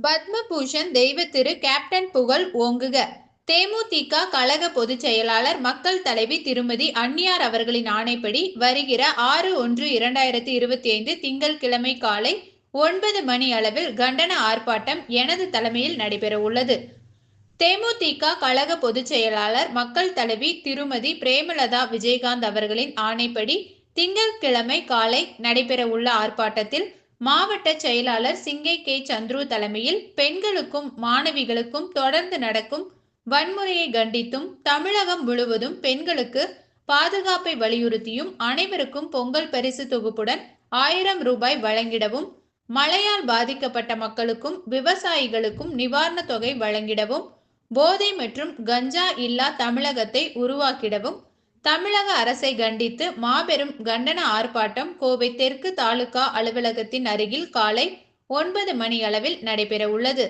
பத்மபூஷன் தெய்வ திரு கேப்டன் புகழ் ஓங்குக. தேமுதிக கழக பொதுச் செயலாளர் மக்கள் தலைவி திருமதி அன்னியார் அவர்களின் ஆணைப்படி வருகிற 6/1/2025 திங்கட்கிழமை காலை 9 மணி அளவில் கண்டன ஆர்ப்பாட்டம் எனது தலைமையில் நடைபெற உள்ளது. தேமுதிக கழக பொதுச் செயலாளர் மக்கள் தலைவி திருமதி பிரேமலதா விஜயகாந்த் அவர்களின் ஆணைப்படி திங்கட்கிழமை காலை நடைபெற உள்ள ஆர்ப்பாட்டத்தில் மாவட்ட செயலாளர் சிங்கை கே. சந்துரு தலைமையில் பெண்களுக்கும் மாணவிகளுக்கும் தொடர்ந்து நடக்கும் வன்முறையை கண்டித்தும், தமிழகம் முழுவதும் பெண்களுக்கு பாதுகாப்பை வலியுறுத்தியும், அனைவருக்கும் பொங்கல் பரிசு தொகுப்புடன் 1000 ரூபாய் வழங்கிடவும், மழையால் பாதிக்கப்பட்ட மக்களுக்கும் விவசாயிகளுக்கும் நிவாரண தொகை வழங்கிடவும், போதை மற்றும் கஞ்சா இல்லா தமிழகத்தை உருவாக்கிடவும் தமிழக அரசை கண்டித்து மாபெரும் கண்டன ஆர்ப்பாட்டம் கோவை தெற்கு தாலுகா அலுவலகத்தின் அருகில் காலை 9 மணி அளவில் நடைபெற உள்ளது.